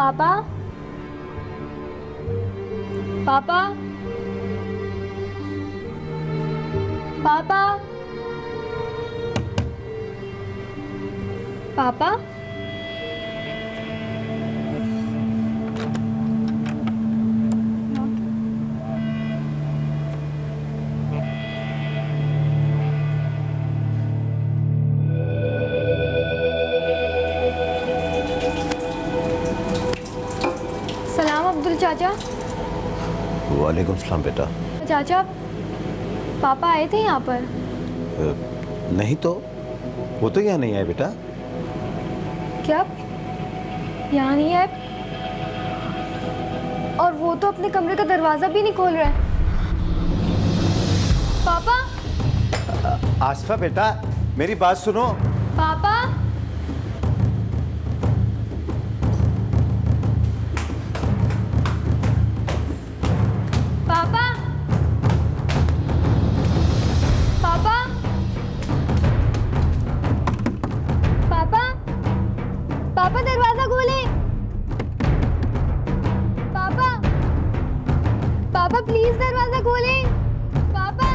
पापा पापा पापा पापा सलाम अब्दुल चाचा। वालेकुम सलाम बेटा। चाचा पापा आए थे यहाँ पर? नहीं तो, वो तो यहाँ नहीं आए बेटा। क्या यहाँ नहीं है? और वो तो अपने कमरे का दरवाजा भी नहीं खोल रहे। पापा आसफा बेटा, मेरी बात सुनो। पापा पापा पापा पापा पापा दरवाजा खोले। पापा पापा प्लीज दरवाजा खोले। पापा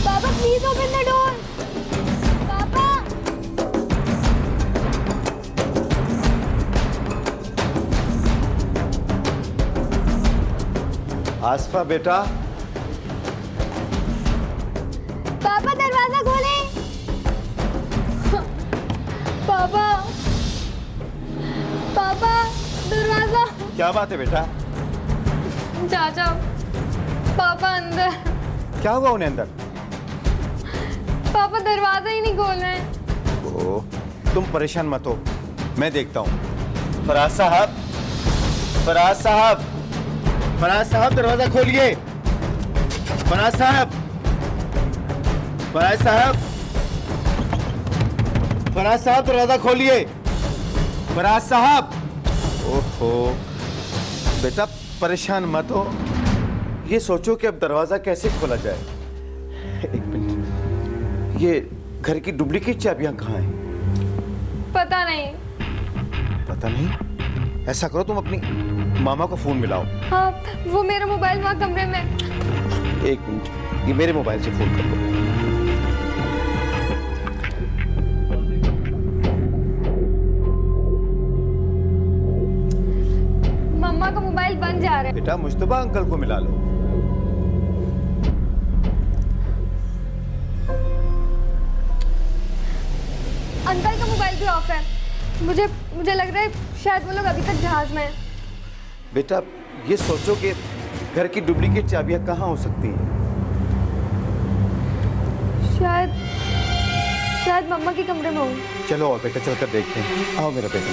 पापा प्लीज ओपन द डोर। पापा आसफा बेटा, पापा दरवाजा खोले। पापा पापा दरवाजा। क्या बात है बेटा? चाचा पापा अंदर। क्या हुआ उन्हें अंदर? पापा दरवाजा ही नहीं खोल रहे हैं। ओ, तुम परेशान मत हो, मैं देखता हूँ। फराज साहब, फराज साहब, फराज साहब दरवाजा खोलिए। फराज साहब, फराज साहब, फराज साहब दरवाजा खोलिए। फराज साहब। ओहो बेटा, परेशान मत हो, ये सोचो कि अब दरवाजा कैसे खोला जाए। एक मिनट, ये घर की डुप्लीकेट चाबियां कहाँ हैं? पता नहीं। पता नहीं? ऐसा करो, तुम अपनी मामा को फोन मिलाओ। हाँ, वो मेरा मोबाइल वहाँ कमरे में। एक मिनट, ये मेरे मोबाइल से फोन कर दो। मम्मा का मोबाइल बंद जा रहा है। बेटा मुश्तबा अंकल को मिला लो। अंकल का मोबाइल भी ऑफ है। मुझे लग रहा है शायद वो लोग अभी तक जहाज में हैं। बेटा ये सोचो कि घर की डुप्लीकेट चाबियां कहाँ हो सकती हैं? शायद मम्मा के कमरे में होंगी। चलो और बेटा, चलकर देखते हैं। आओ मेरा बेटा।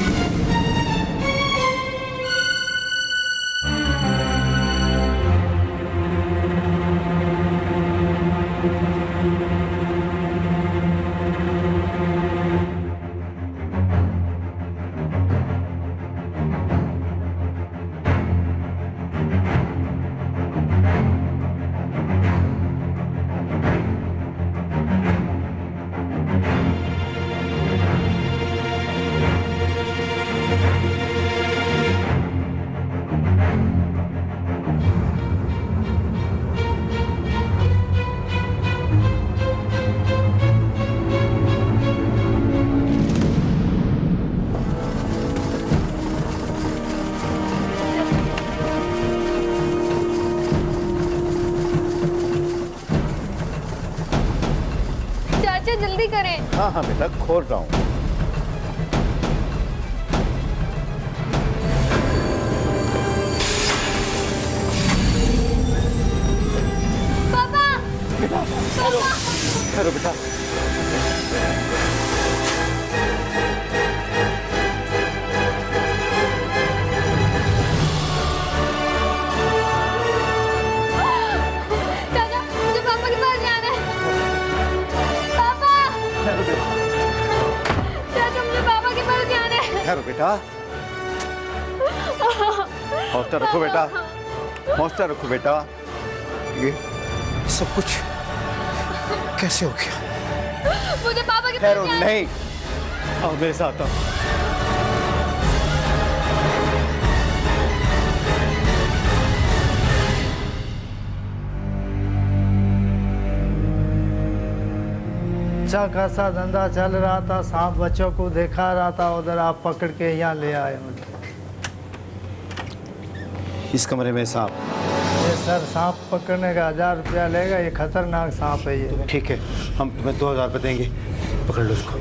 चाचा जल्दी करें। हाँ हाँ बेटा, खोल रहा हूँ। पापा बेटा ठहरो बेटा। चाचा मुझे पापा के पास जाना है। पापा ठहरो बेटा, चाचा मुझे पापा के पास जाना है। ठहरो बेटा। हौसला रखो बेटा, हौसला रखो बेटा। ये सब कुछ कैसे हो गया? मुझे पापा के पास ठहरो, जाना है। नहीं, आओ मेरे साथ आओ। अच्छा खासा धंधा चल रहा था, सांप बच्चों को देखा रहा था, उधर आप पकड़ के यहाँ ले आए मुझे। इस कमरे में सांप? ये सर सांप पकड़ने का 1000 रुपया लेगा, ये खतरनाक सांप है ये। ठीक है, हम तुम्हें 2000 रुपये देंगे, पकड़ लो इसको।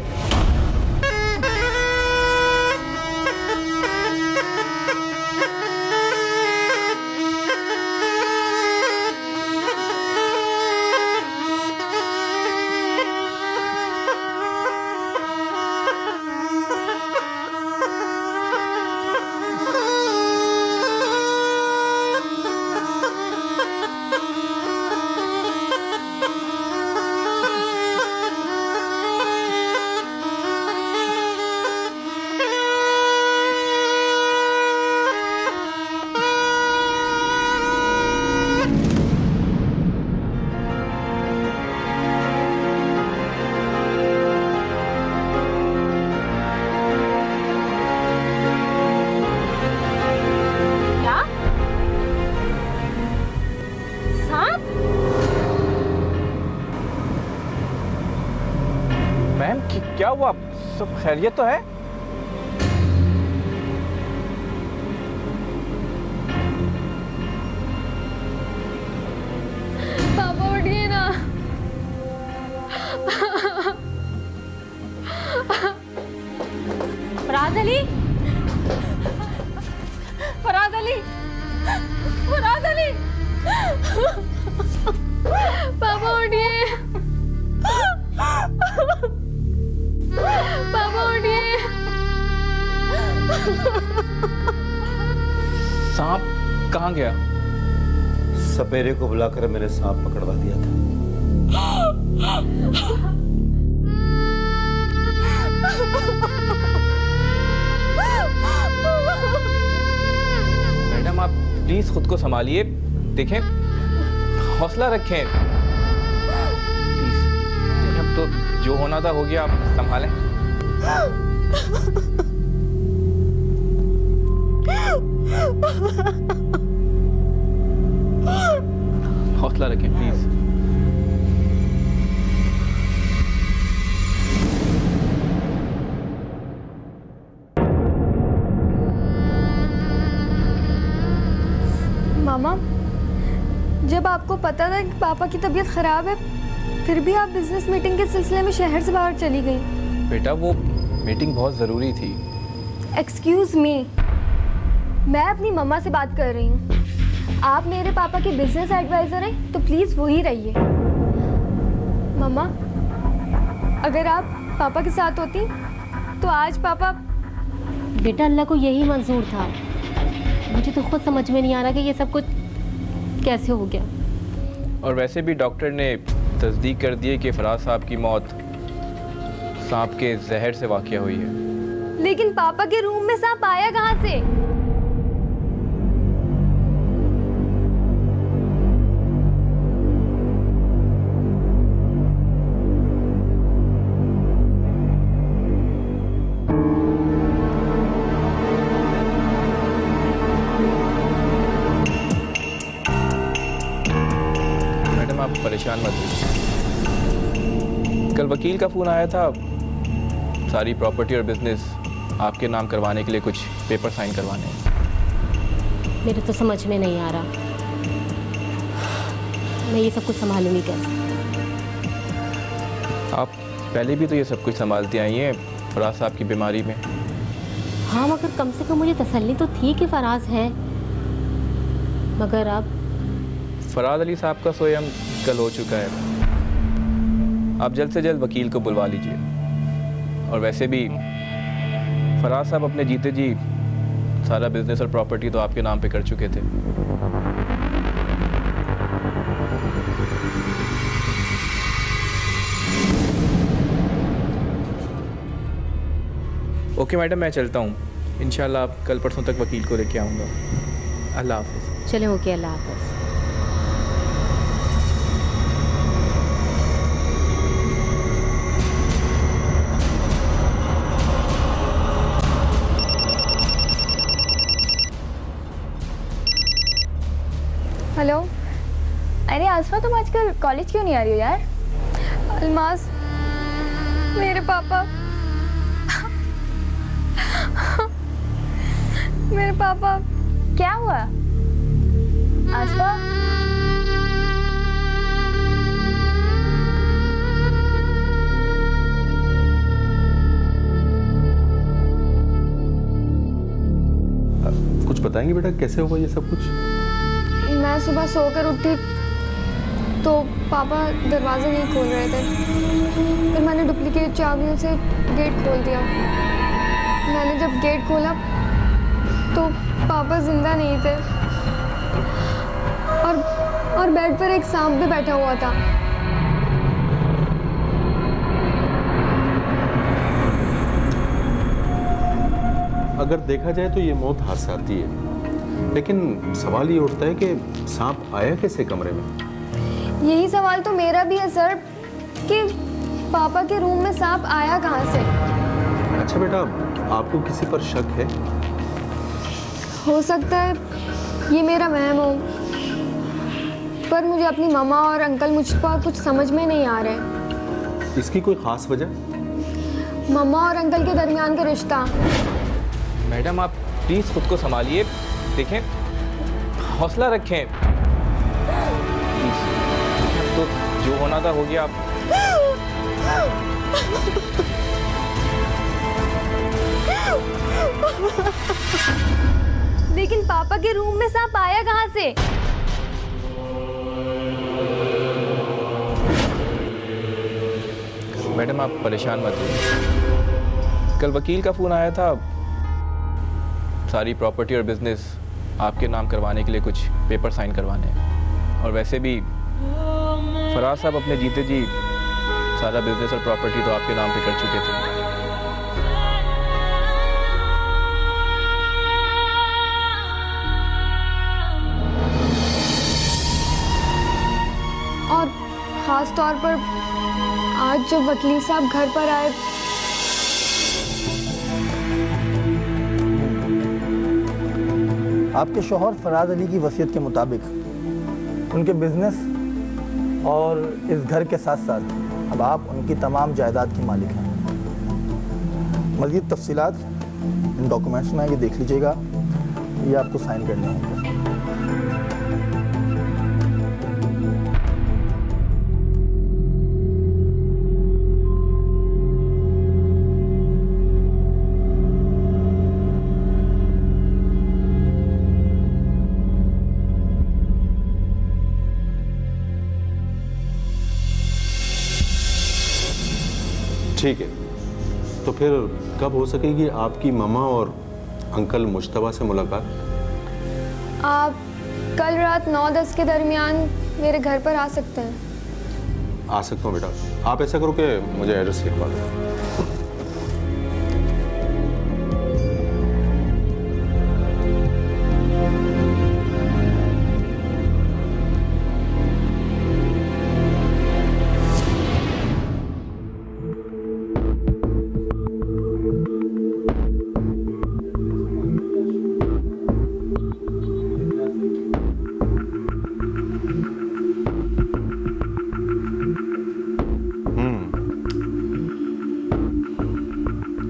क्या हुआ? सब खैरियत तो है? पापा उठिए ना। फराज अली, फराज अली, फराज अली, पापा उठिए। पापा उठिए। सांप कहाँ गया? सपेरे को बुलाकर मैंने सांप पकड़वा दिया था। मैडम आप प्लीज खुद को संभालिए, देखें, हौसला रखें प्लीज। अब तो जो होना था हो गया, आप संभालें। हौसला रखें प्लीज। मामा, जब आपको पता था कि पापा की तबीयत खराब है, फिर भी आप बिजनेस मीटिंग के सिलसिले में शहर से बाहर चली गई। बेटा वो मीटिंग बहुत ज़रूरी थी। एक्सक्यूज मी, मैं अपनी मम्मा से बात कर रही हूँ। आप मेरे पापा के बिजनेस एडवाइज़र हैं, तो प्लीज़ वही रहिए। मम्मा, अगर आप पापा के साथ होती तो आज पापा। बेटा अल्लाह को यही मंजूर था। मुझे तो खुद समझ में नहीं आ रहा कि ये सब कुछ कैसे हो गया। और वैसे भी डॉक्टर ने तस्दीक कर दी है कि फराज साहब की मौत सांप के जहर से वाक़या हुई है। लेकिन पापा के रूम में सांप आया कहाँ से? मैडम आप परेशान मत होइए। कल वकील का फ़ोन आया था, सारी प्रॉपर्टी और बिजनेस आपके नाम करवाने के लिए कुछ पेपर साइन करवाने हैं। मेरे तो समझ में नहीं आ रहा, मैं ये सब कुछ संभालूंगी कैसे। आप पहले भी तो ये सब कुछ संभालती आई हैं फराज साहब की बीमारी में। हाँ, मगर कम से कम मुझे तसल्ली तो थी कि फराज है। मगर अब फराज अली साहब का सोयम कल हो चुका है। आप जल्द से जल्द वकील को बुलवा लीजिए। और वैसे भी फराज साहब अपने जीते जी सारा बिजनेस और प्रॉपर्टी तो आपके नाम पे कर चुके थे। ओके मैडम, मैं चलता हूँ। इंशाल्लाह आप कल परसों तक वकील को लेके आऊँगा। अल्लाह हाफ़िज़। चले, ओके, अल्लाह हाफ़िज़। हेलो। अरे आसमा, तुम आजकल कॉलेज क्यों नहीं आ रही हो यार? अलमास, मेरे पापा मेरे पापा। क्या हुआ आसफा? कुछ बताएंगे बेटा, कैसे हुआ ये सब कुछ? मैं सुबह सोकर उठी तो पापा दरवाज़ा नहीं खोल रहे थे। फिर मैंने डुप्लीकेट चाबियों से गेट खोल दिया। मैंने जब गेट खोला तो पापा जिंदा नहीं थे और बेड पर एक सांप भी बैठा हुआ था। अगर देखा जाए तो ये मौत हादसाती है, लेकिन सवाल ये उठता है कि सांप आया कैसे कमरे में? यही सवाल तो मेरा भी है सर कि पापा के रूम में सांप आया कहाँ से। अच्छा बेटा, आपको किसी पर शक है? हो सकता है ये मेरा वहम हो, पर मुझे अपनी मामा और अंकल मुझ पर कुछ समझ में नहीं आ रहे। इसकी कोई खास वजह? मामा और अंकल के दरमियान का रिश्ता। मैडम आप प्लीज़ खुद को संभालिए, देखें, हौसला रखें। तो जो होना था हो गया। लेकिन पापा के रूम में सांप आया कहाँ से? मैडम आप परेशान मत होइए। कल वकील का फ़ोन आया था, सारी प्रॉपर्टी और बिजनेस आपके नाम करवाने के लिए कुछ पेपर साइन करवाने हैं। और वैसे भी फराज साहब अपने जीते जी सारा बिजनेस और प्रॉपर्टी तो आपके नाम पे कर चुके थे। और ख़ास तौर पर आज जब वकील साहब घर पर आए आपके शौहर फराज अली की वसीयत के मुताबिक उनके बिजनेस और इस घर के साथ साथ अब आप उनकी तमाम जायदाद की मालिक हैं। मज़ीद तफसीलात इन डॉक्यूमेंट्स में ये देख लीजिएगा, ये आपको साइन करने होंगे। ठीक है, तो फिर कब हो सकेगी आपकी मामा और अंकल मुश्तबा से मुलाकात? आप कल रात 9-10 के दरमियान मेरे घर पर आ सकते हैं। आ सकता हूँ बेटा। आप ऐसा करो कि मुझे एड्रेस लिखवा दो।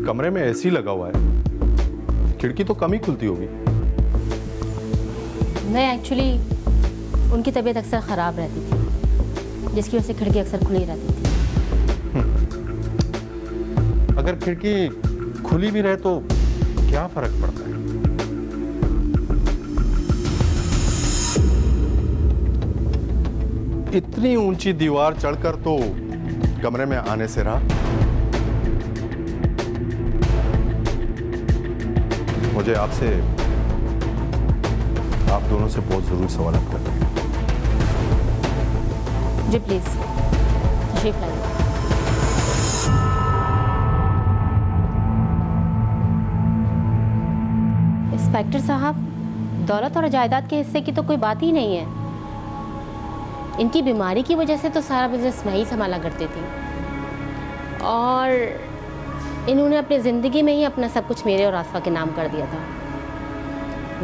कमरे में एसी लगा हुआ है, खिड़की तो कम ही खुलती होगी। नहीं, एक्चुअली उनकी तबीयत अक्सर ख़राब रहती थी, जिसकी वजह से खिड़की अक्सर खुली रहती थी। अगर खिड़की खुली भी रहे तो क्या फर्क पड़ता है? इतनी ऊंची दीवार चढ़कर तो कमरे में आने से रहा। मुझे आपसे, आप दोनों से बहुत जरूरी सवाल करना है। जी प्लीज़ तशरीफ लाइए। इंस्पेक्टर साहब, दौलत और जायदाद के हिस्से की तो कोई बात ही नहीं है। इनकी बीमारी की वजह से तो सारा बिजनेस मैं ही संभाला करती थी, और इन्होंने अपनी ज़िंदगी में ही अपना सब कुछ मेरे और आसफा के नाम कर दिया था।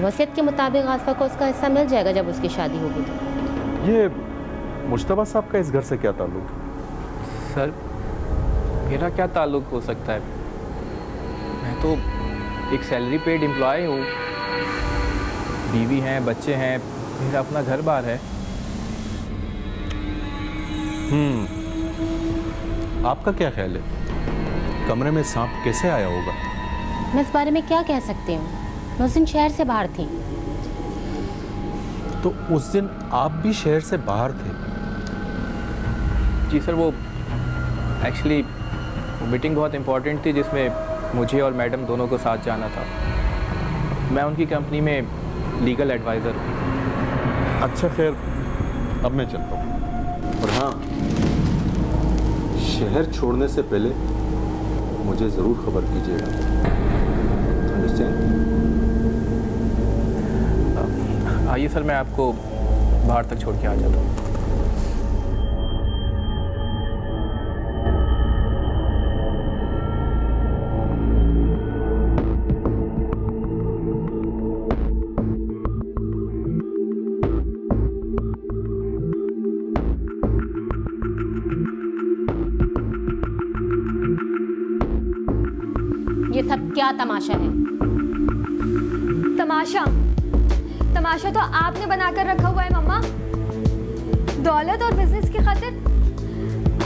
वसीयत के मुताबिक आसफा को उसका हिस्सा मिल जाएगा जब उसकी शादी होगी तो। ये मुश्तबा साहब का इस घर से क्या ताल्लुक? सर मेरा क्या ताल्लुक हो सकता है? मैं तो एक सैलरी पेड एम्प्लॉय हूँ, बीवी हैं, बच्चे हैं, मेरा अपना घर बार है। आपका क्या ख्याल है, कमरे में सांप कैसे आया होगा? मैं इस बारे में क्या कह सकती हूँ, मैं उस दिन शहर से बाहर थी। तो उस दिन आप भी शहर से बाहर थे? जी सर, वो एक्चुअली मीटिंग बहुत इम्पोर्टेंट थी जिसमें मुझे और मैडम दोनों को साथ जाना था। मैं उनकी कंपनी में लीगल एडवाइज़र हूँ। अच्छा खैर, अब मैं चलता हूँ। और हाँ, शहर छोड़ने से पहले मुझे ज़रूर खबर कीजिएगा। अंडरस्टैंड? आइए सर, मैं आपको बाहर तक छोड़ के आ जाता हूँ। ये सब क्या तमाशा है? तमाशा? तमाशा तो आपने बनाकर रखा हुआ है मम्मा। दौलत और बिजनेस की खातिर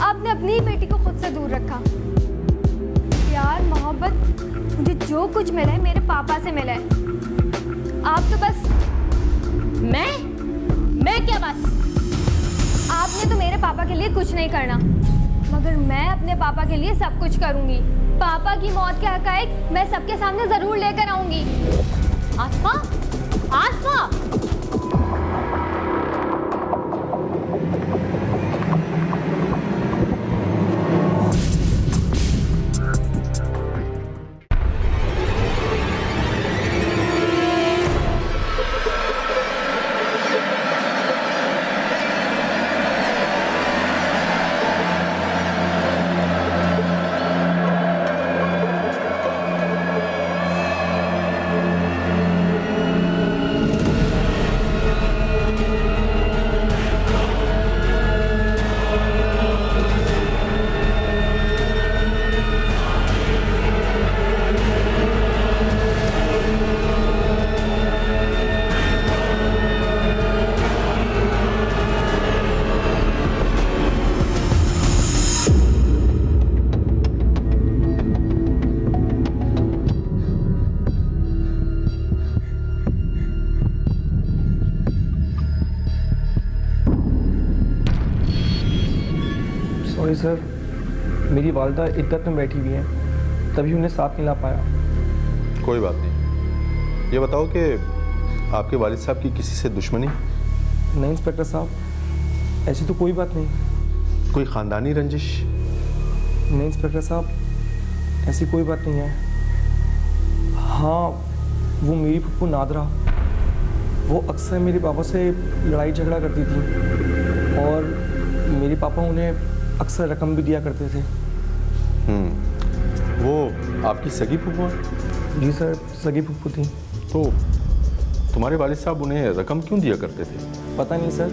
आपने अपनी ही बेटी को खुद से दूर रखा। प्यार मोहब्बत मुझे जो कुछ मिला है मेरे पापा से मिला है। आप तो बस मैं क्या बस? आपने तो मेरे पापा के लिए कुछ नहीं करना, मगर मैं अपने पापा के लिए सब कुछ करूंगी। पापा की मौत के हकायक मैं सबके सामने जरूर लेकर आऊंगी। आसमा, आसमा! सॉरी सर, मेरी वालदा इद्दत में बैठी हुई हैं, तभी उन्हें साथ नहीं ला पाया। कोई बात नहीं। ये बताओ कि आपके वालिद साहब की किसी से दुश्मनी? नहीं इंस्पेक्टर साहब, ऐसी तो कोई बात नहीं। कोई ख़ानदानी रंजिश? नहीं इंस्पेक्टर साहब, ऐसी कोई बात नहीं है। हाँ, वो मेरी फुप्पू नादरा, वो अक्सर मेरे पापा से लड़ाई झगड़ा करती थी और मेरे पापा उन्हें अक्सर रकम भी दिया करते थे। वो आपकी सगी फूफू है? जी सर, सगी फुप्पू थी। तो तुम्हारे वालिद साहब उन्हें रकम क्यों दिया करते थे? पता नहीं सर,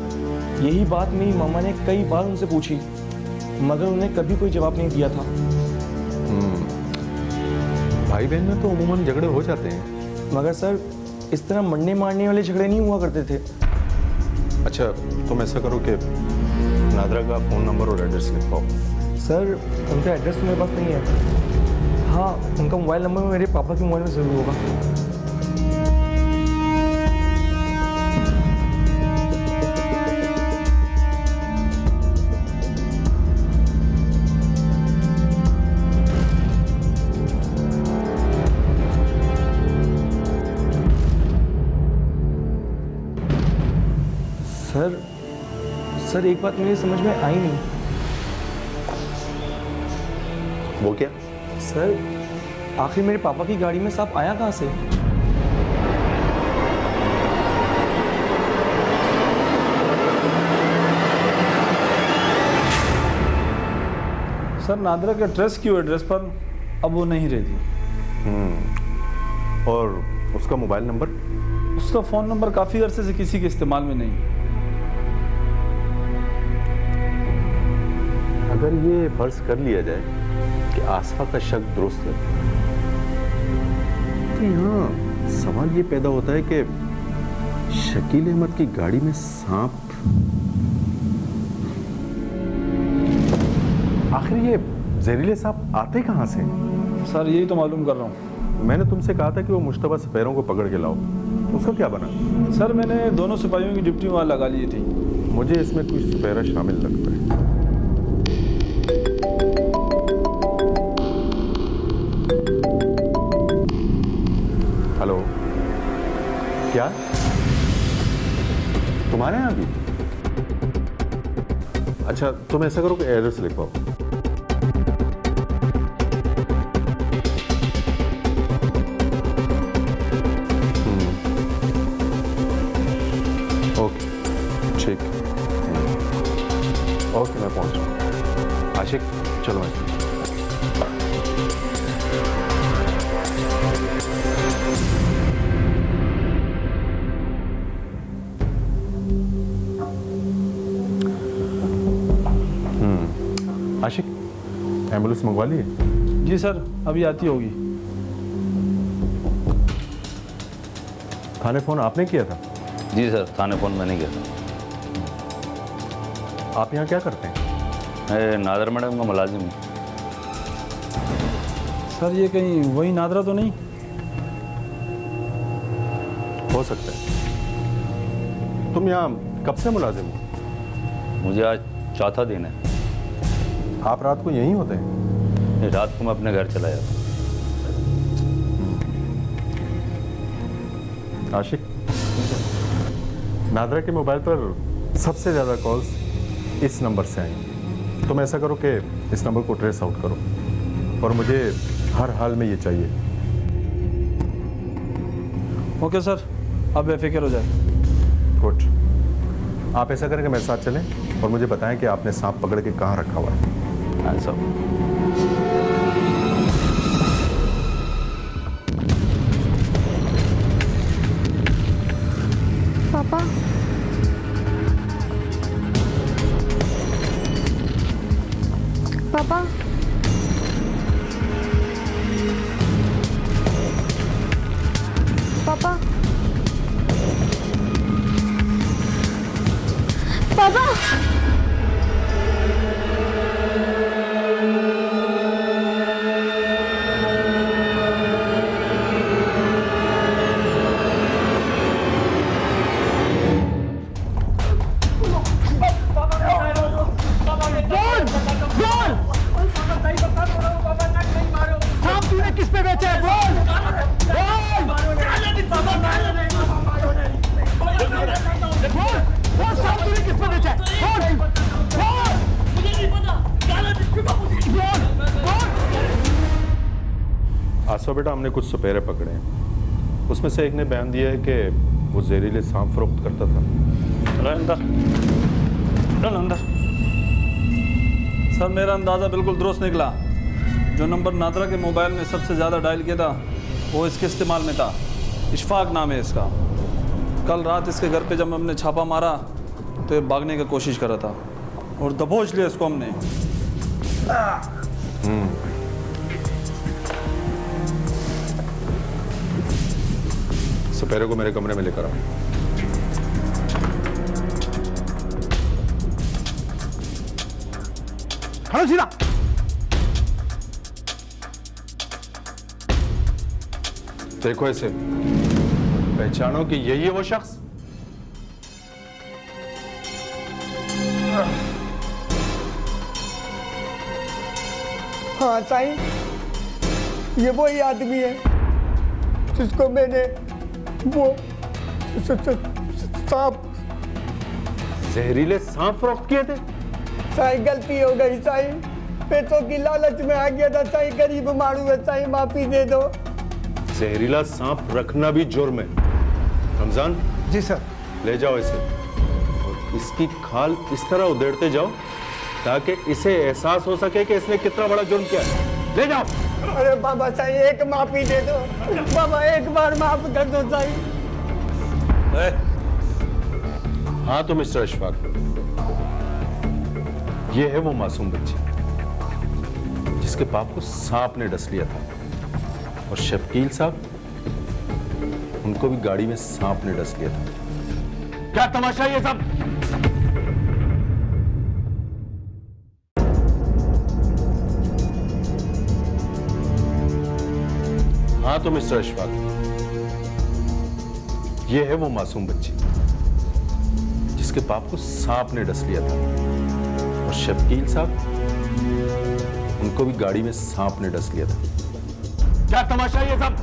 यही बात मेरी मामा ने कई बार उनसे पूछी, मगर उन्हें कभी कोई जवाब नहीं दिया था। भाई बहन में तो अमूमन झगड़े हो जाते हैं, मगर सर इस तरह मरने मारने वाले झगड़े नहीं हुआ करते थे। अच्छा, तुम ऐसा करो कि नादरा का फ़ोन नंबर और एड्रेस लिखवाओ। सर उनका एड्रेस तो मेरे पास नहीं है। हाँ, उनका मोबाइल नंबर मेरे पापा के मोबाइल में ज़रूर होगा। सर एक बात मेरी समझ में आई नहीं। वो क्या? सर आखिर मेरे पापा की गाड़ी में सांप आया कहाँ से? सर नादरा के एड्रेस की एड्रेस पर अब वो नहीं रहती। और उसका मोबाइल नंबर? उसका फ़ोन नंबर काफ़ी अरसे से किसी के इस्तेमाल में नहीं। अगर ये फर्ज कर लिया जाए आसफा का शक दुरुस्त है। तो यहाँ सवाल ये पैदा होता है कि शकील अहमद की गाड़ी में सांप, आखिर ये जहरीले सांप आते कहाँ से? सर यही तो मालूम कर रहा हूँ। मैंने तुमसे कहा था कि वो मुश्तबा सिपाहियों को पकड़ के लाओ, उसका क्या बना? सर मैंने दोनों सिपाहियों की ड्यूटी वहाँ लगा ली थी। मुझे इसमें कुछ सिपाहिया शामिल लगता है। हेलो, क्या तुम्हारे यहाँ भी? अच्छा, तुम ऐसा करो कि एड्रेस लिख पाओ। ओके, ठीक। ओके, मैं पहुंच रहा हूँ। आशिक, चलो मैं। आशिक, एम्बुलेंस मंगवा ली है? जी सर, अभी आती होगी। थाने फोन आपने किया था? जी सर, थाने फ़ोन मैंने किया था। आप यहाँ क्या करते हैं? मैं नादर मैडम का मुलाजिम हूँ। सर ये कहीं वही नादरा तो नहीं? हो सकता है। तुम यहाँ कब से मुलाजिम हो? मुझे आज चौथा दिन है। आप रात को यहीं होते हैं? नहीं, रात को मैं अपने घर चला जाता हूँ। आशिक, नादरा के मोबाइल पर सबसे ज़्यादा कॉल्स इस नंबर से आई। तुम ऐसा करो कि इस नंबर को ट्रेस आउट करो और मुझे हर हाल में ये चाहिए। ओके सर, अब बेफिक्र हो जाए। गुड। आप ऐसा करें कि मेरे साथ चलें और मुझे बताएं कि आपने सांप पकड़ के कहाँ रखा हुआ है। हाँ सर। पापा, पापा, पापा, पापा, आसफा बेटा, हमने कुछ सपेरे पकड़े हैं। उसमें से एक ने बयान दिया है कि वो जहरीले सांप फरोख्त करता था। चलो अंदर, चलो अंदर। सर मेरा अंदाज़ा बिल्कुल दुरुस्त निकला। जो नंबर नादरा के मोबाइल में सबसे ज़्यादा डायल किया था वो इसके इस्तेमाल में था। इशफाक नाम है इसका। कल रात इसके घर पे जब हमने छापा मारा तो ये भागने की कोशिश कर रहा था और दबोच लिया इसको हमने। सपेरे को मेरे कमरे में लेकर आओ। खड़ो सीधा। देखो इसे, पहचानो कि यही है वो शख्स। हाँ साईं, ये वही आदमी है जिसको मैंने वो सांप, जहरीले सांप फरोख्त किए थे। साईं गलती हो गई साईं, पैसों की लालच में आ गया था साईं। गरीब मारू है साईं, माफी दे दो। जहरीला सांप रखना भी जुर्म है। रमजान जी सर। ले जाओ इसे और इसकी खाल इस तरह उधेड़ते जाओ ताकि इसे एहसास हो सके कि इसने कितना बड़ा जुर्म किया है। ले जाओ। अरे बाबा साईं, एक माफी दे दो बाबा, एक बार माफ कर दो साईं। हाँ तो मिस्टर अशफाक, ये है वो मासूम बच्ची जिसके बाप को सांप ने डस लिया था, और शकील साहब, उनको भी गाड़ी में सांप ने डस लिया था। क्या तमाशा ये सब? हाँ तो मिस्टर अशफाक, ये है वो मासूम बच्ची जिसके बाप को सांप ने डस लिया था, और शकील साहब, उनको भी गाड़ी में सांप ने डस लिया था। क्या तमाशा ये सब?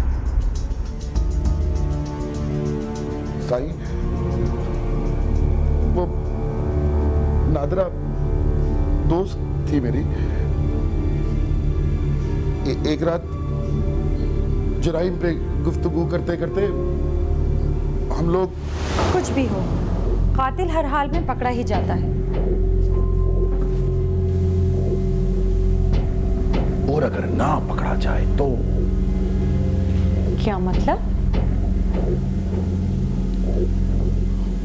साईं, वो नादरा दोस्त थी मेरी। एक रात जराइम पे गुफ्तगू करते करते हम लोग। कुछ भी हो, कातिल हर हाल में पकड़ा ही जाता है। और अगर ना पकड़ा जाए तो? क्या मतलब?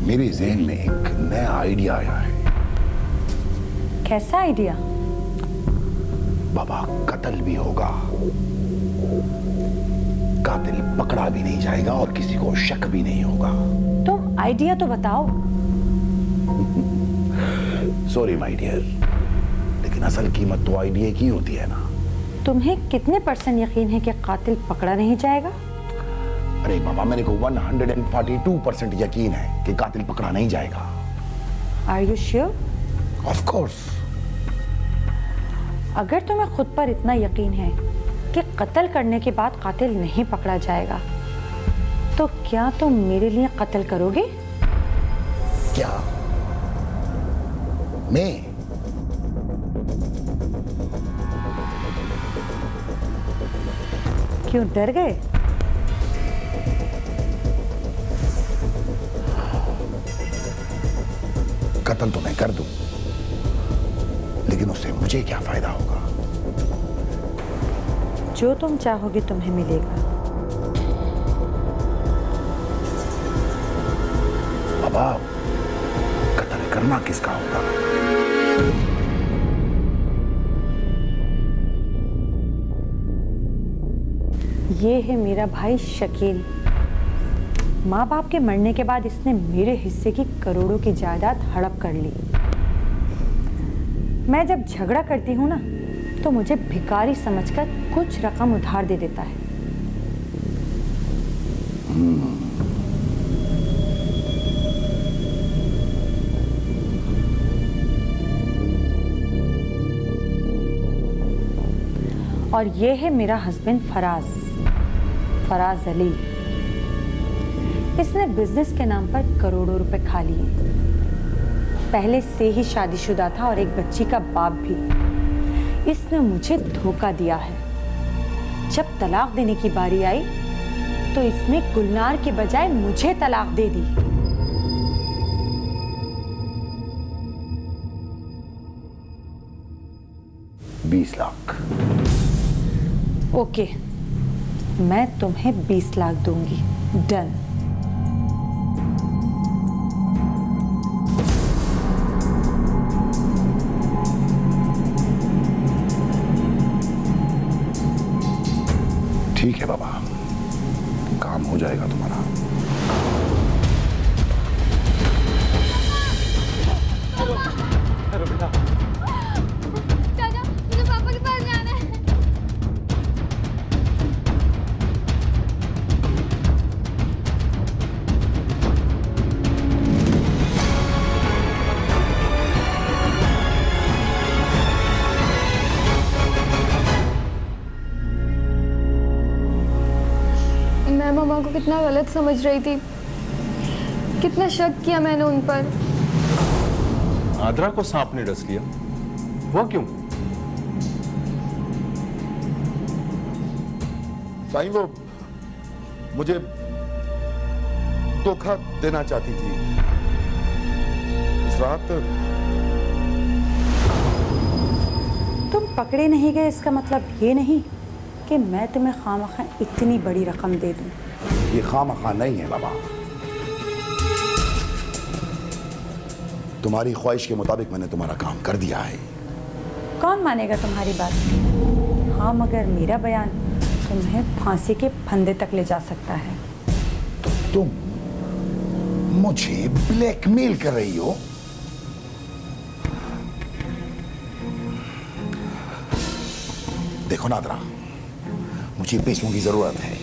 मेरे ज़हन में एक नया आइडिया आया है। कैसा आइडिया? बाबा, कत्ल भी होगा, कातिल पकड़ा भी नहीं जाएगा और किसी को शक भी नहीं होगा। तुम आइडिया तो बताओ। सॉरी माय डियर, लेकिन असल कीमत तो आइडिया की होती है ना। तुम्हें कितने % यकीन है कि कातिल पकड़ा नहीं जाएगा? अरे बाबा, मेरे को 142% यकीन है कि कातिल पकड़ा नहीं जाएगा। Are you sure? Of course. अगर तुम्हें खुद पर इतना यकीन है कि कत्ल करने के बाद कातिल नहीं पकड़ा जाएगा, तो क्या तुम मेरे लिए कत्ल करोगे? क्या मैं? क्यों डर गए? कत्ल तो मैं कर दूं, लेकिन उससे मुझे क्या फायदा होगा? जो तुम चाहोगे तुम्हें मिलेगा। बाबा, कत्ल करना किसका होगा? ये है मेरा भाई शकील। माँ बाप के मरने के बाद इसने मेरे हिस्से की करोड़ों की जायदाद हड़प कर ली। मैं जब झगड़ा करती हूँ ना, तो मुझे भिखारी समझकर कुछ रकम उधार दे देता है। और ये है मेरा हस्बैंड फराज अली। इसने बिजनेस के नाम पर करोड़ों रुपए खा लिए। पहले से ही शादीशुदा था और एक बच्ची का बाप भी। इसने मुझे धोखा दिया है। जब तलाक देने की बारी आई तो इसने गुलनार के बजाय मुझे तलाक दे दी। $20 लाख। ओके, मैं तुम्हें 20 लाख दूंगी। डन। ठीक है बाबा, काम हो जाएगा तुम्हारा। अरे बेटा, चाचा, मुझे पापा के पास जाना है। मैं मम्मा को कितना गलत समझ रही थी, कितना शक किया मैंने उन पर। आद्रा को सांप ने डस लिया, वो क्यों? साईं, वो मुझे धोखा देना चाहती थी। इस रात तुम पकड़े नहीं गए, इसका मतलब ये नहीं कि मैं तुम्हें खामखा इतनी बड़ी रकम दे दूं। ये खामखा नहीं है बाबा। तुम्हारी ख्वाहिश के मुताबिक मैंने तुम्हारा काम कर दिया है। कौन मानेगा तुम्हारी बात? हाँ, मगर मेरा बयान तुम्हें फांसी के फंदे तक ले जा सकता है। तुम मुझे ब्लैकमेल कर रही हो? देखो नादरा, मुझे पैसों की जरूरत है।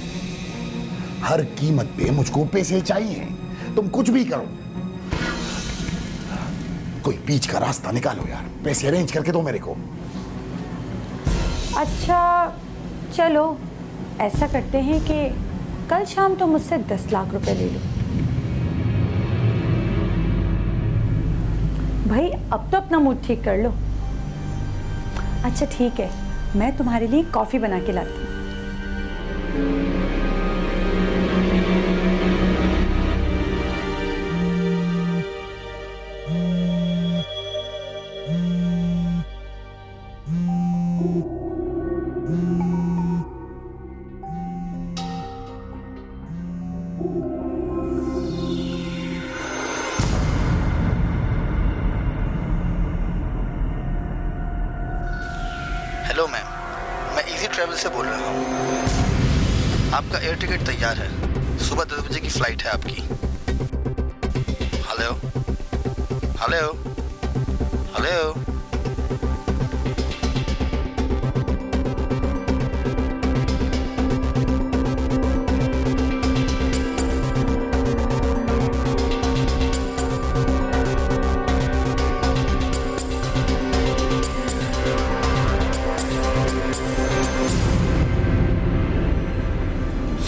हर कीमत पे मुझको पैसे चाहिए। तुम कुछ भी करो, कोई बीच का रास्ता निकालो यार। पैसे अरेंज करके दो मेरे को। अच्छा चलो, ऐसा करते हैं कि कल शाम तो मुझसे 10 लाख रुपए ले लो। भाई अब तो अपना मूड ठीक कर लो। अच्छा ठीक है, मैं तुम्हारे लिए कॉफी बना के लाती हूँ। हेलो मैम, मैं इजी ट्रैवल से बोल रहा हूँ। आपका एयर टिकट तैयार है, सुबह 10 बजे की फ्लाइट है आपकी। Hello hello hello.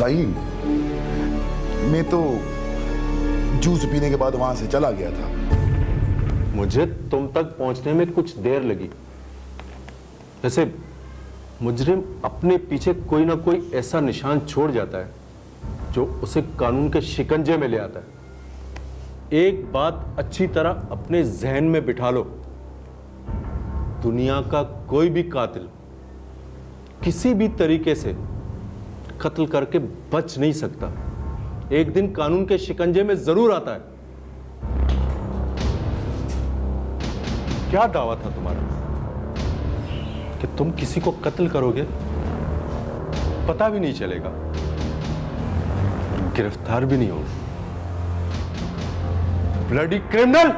साईं, मैं तो जूस पीने के बाद वहां से चला गया था। मुझे तुम तक पहुंचने में कुछ देर लगी। जैसे मुजरिम अपने पीछे कोई ना कोई ऐसा निशान छोड़ जाता है जो उसे कानून के शिकंजे में ले आता है। एक बात अच्छी तरह अपने जहन में बिठा लो, दुनिया का कोई भी कातिल किसी भी तरीके से कत्ल करके बच नहीं सकता। एक दिन कानून के शिकंजे में जरूर आता है। क्या दावा था तुम्हारा कि तुम किसी को कत्ल करोगे, पता भी नहीं चलेगा, गिरफ्तार भी नहीं होगे। Bloody criminal!